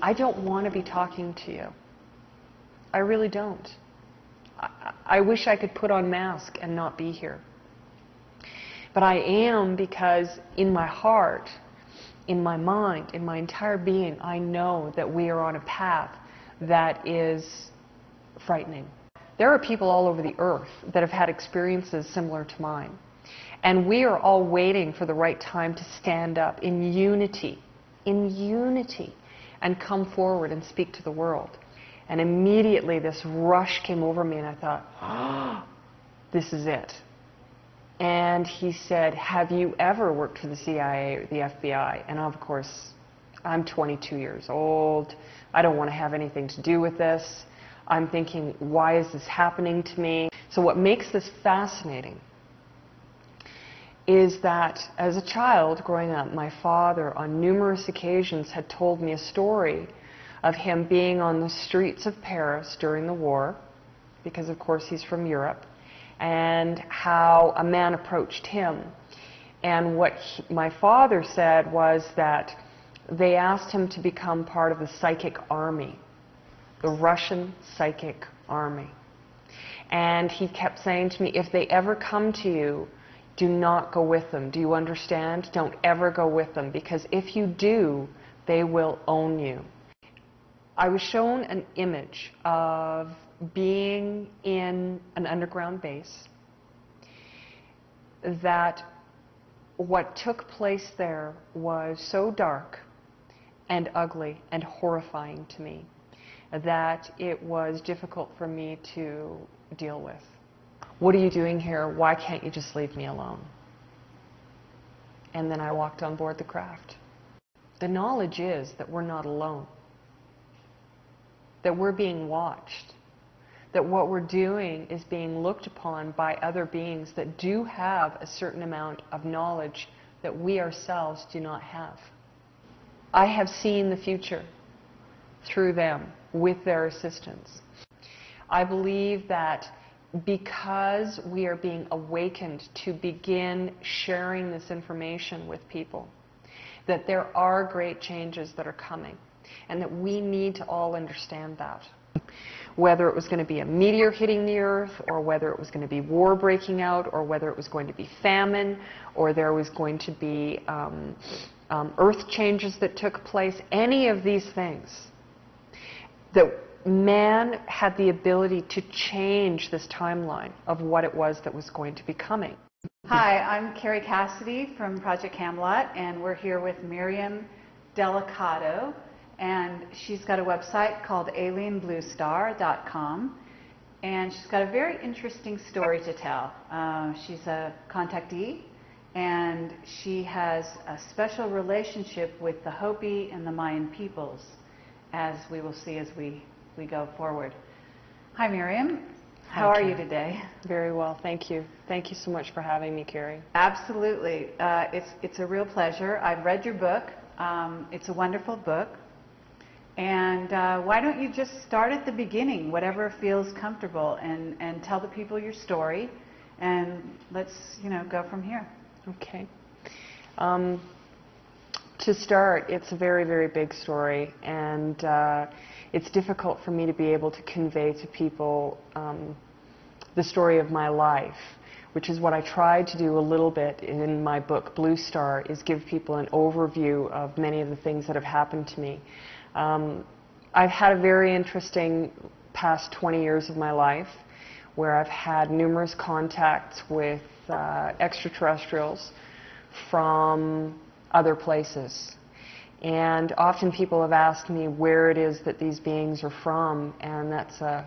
I don't want to be talking to you. I really don't. I wish I could put on mask and not be here. But I am, because in my heart, in my mind, in my entire being, I know that we are on a path that is frightening. There are people all over the earth that have had experiences similar to mine. And we are all waiting for the right time to stand up in unity, and come forward and speak to the world. And immediately this rush came over me, and I thought, oh, this is it. And he said, have you ever worked for the CIA or the FBI? And of course, I'm 22 years old. I don't want to have anything to do with this. I'm thinking, why is this happening to me? So what makes this fascinating is that as a child growing up, my father on numerous occasions had told me a story of him being on the streets of Paris during the war, because of course he's from Europe, and how a man approached him. And what my father said was that they asked him to become part of the psychic army, the Russian psychic army. And he kept saying to me, if they ever come to you, do not go with them. Do you understand? Don't ever go with them, because if you do, they will own you. I was shown an image of being in an underground base, that what took place there was so dark and ugly and horrifying to me that it was difficult for me to deal with. What are you doing here? Why can't you just leave me alone? And then I walked on board the craft. The knowledge is that we're not alone, that we're being watched, that what we're doing is being looked upon by other beings that do have a certain amount of knowledge that we ourselves do not have. I have seen the future through them with their assistance. I believe that because we are being awakened to begin sharing this information with people, that there are great changes that are coming, and that we need to all understand that. Whether it was going to be a meteor hitting the earth, or whether it was going to be war breaking out, or whether it was going to be famine, or there was going to be earth changes that took place, any of these things, that man had the ability to change this timeline of what it was that was going to be coming. Hi, I'm Carrie Cassidy from Project Camelot, and we're here with Miriam Delicado, and she's got a website called alienbluestar.com, and she's got a very interesting story to tell. She's a contactee, and she has a special relationship with the Hopi and the Mayan peoples, as we will see as we go forward. Hi, Miriam. How are you today? Very well, thank you. Thank you so much for having me, Carrie. Absolutely. It's a real pleasure. I've read your book. It's a wonderful book. And why don't you just start at the beginning, whatever feels comfortable, and tell the people your story, and let's go from here. Okay. To start, it's a very, very big story, and it's difficult for me to be able to convey to people the story of my life, which is what I tried to do a little bit in my book, Blue Star, is give people an overview of many of the things that have happened to me. I've had a very interesting past 20 years of my life, where I've had numerous contacts with extraterrestrials from other places. And often people have asked me where it is that these beings are from, and that's a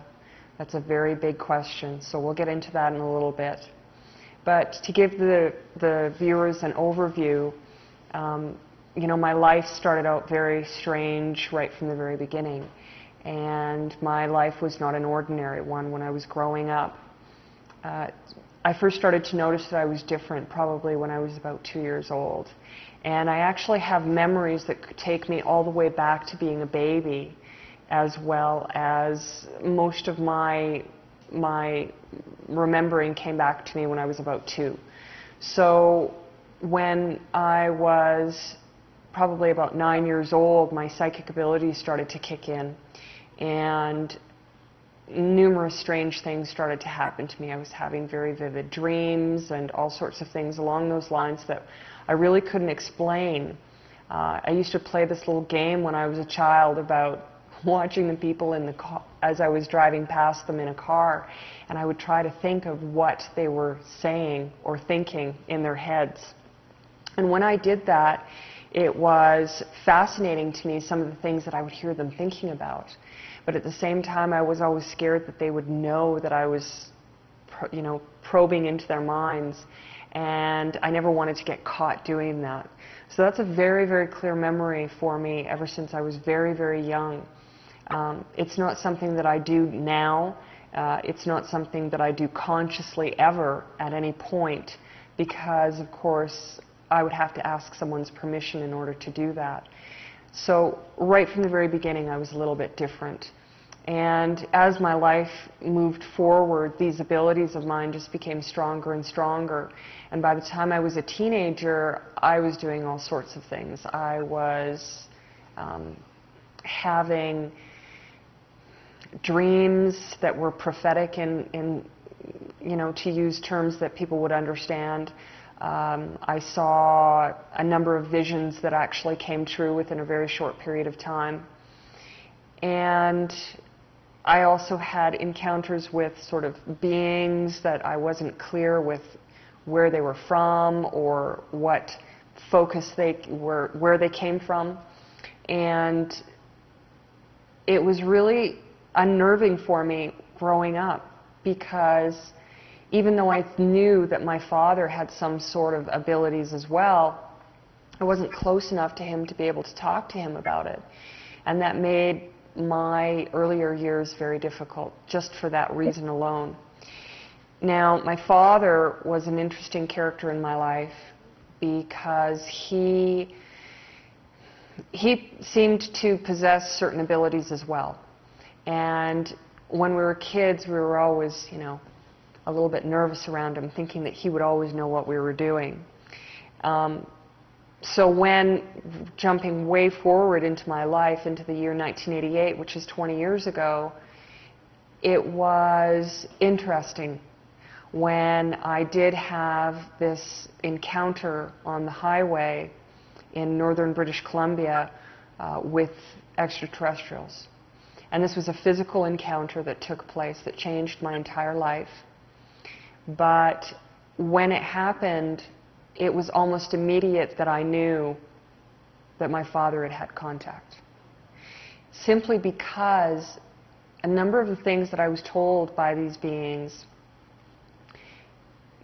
very big question. So we'll get into that in a little bit. But to give the viewers an overview, my life started out very strange right from the very beginning. And my life was not an ordinary one when I was growing up. I first started to notice that I was different probably when I was about 2 years old. And I actually have memories that could take me all the way back to being a baby, as well as most of my remembering came back to me when I was about 2. So when I was probably about 9 years old, my psychic abilities started to kick in, and numerous strange things started to happen to me. I was having very vivid dreams and all sorts of things along those lines that I really couldn't explain. I used to play this little game when I was a child about watching the people in the car as I was driving past them in a car, and I would try to think of what they were saying or thinking in their heads. And when I did that, it was fascinating to me, some of the things that I would hear them thinking about. But at the same time, I was always scared that they would know that I was, probing into their minds, and I never wanted to get caught doing that. So that's a very, very clear memory for me ever since I was very, very young. It's not something that I do now. It's not something that I do consciously ever at any point, because, of course, I would have to ask someone's permission in order to do that. So right from the very beginning, I was a little bit different. And as my life moved forward, these abilities of mine just became stronger and stronger. And by the time I was a teenager, I was doing all sorts of things. I was having dreams that were prophetic in to use terms that people would understand. I saw a number of visions that actually came true within a very short period of time. And I also had encounters with sort of beings that I wasn't clear with where they were from or what focus they were, where they came from. And it was really unnerving for me growing up, because even though I knew that my father had some sort of abilities as well, I wasn't close enough to him to be able to talk to him about it. And that made my earlier years very difficult, just for that reason alone. Now, my father was an interesting character in my life because he seemed to possess certain abilities as well. And when we were kids, we were always, a little bit nervous around him, thinking that he would always know what we were doing. So when jumping way forward into my life, into the year 1988, which is 20 years ago, it was interesting when I did have this encounter on the highway in northern British Columbia with extraterrestrials. And this was a physical encounter that took place that changed my entire life. But when it happened, it was almost immediate that I knew that my father had had contact. Simply because a number of the things that I was told by these beings,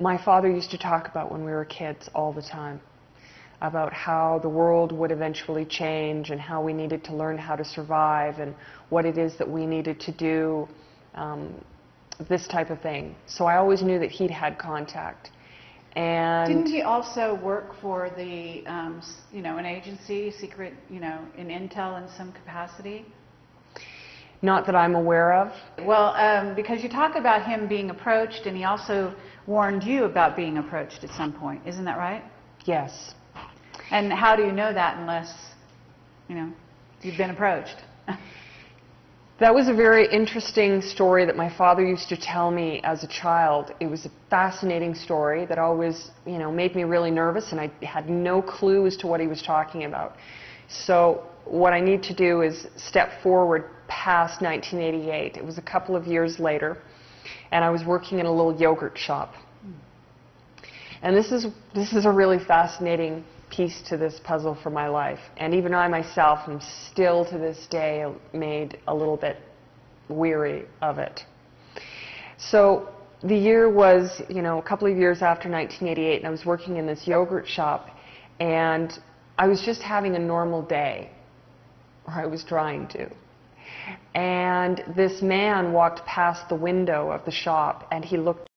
my father used to talk about when we were kids all the time, about how the world would eventually change and how we needed to learn how to survive and what it is that we needed to do, this type of thing. So I always knew that he'd had contact. And didn't he also work for the, an agency, secret, in intel in some capacity? Not that I'm aware of. Well, because you talk about him being approached, and he also warned you about being approached at some point. Isn't that right? Yes. And how do you know that unless, you've been approached? That was a very interesting story that my father used to tell me as a child. It was a fascinating story that always, made me really nervous, and I had no clue as to what he was talking about. So what I need to do is step forward past 1988. It was a couple of years later, and I was working in a little yogurt shop. And this is a really fascinating piece to this puzzle for my life. And even I myself am still to this day made a little bit weary of it. So the year was, a couple of years after 1988, and I was working in this yogurt shop, and I was just having a normal day, or I was trying to. And this man walked past the window of the shop, and he looked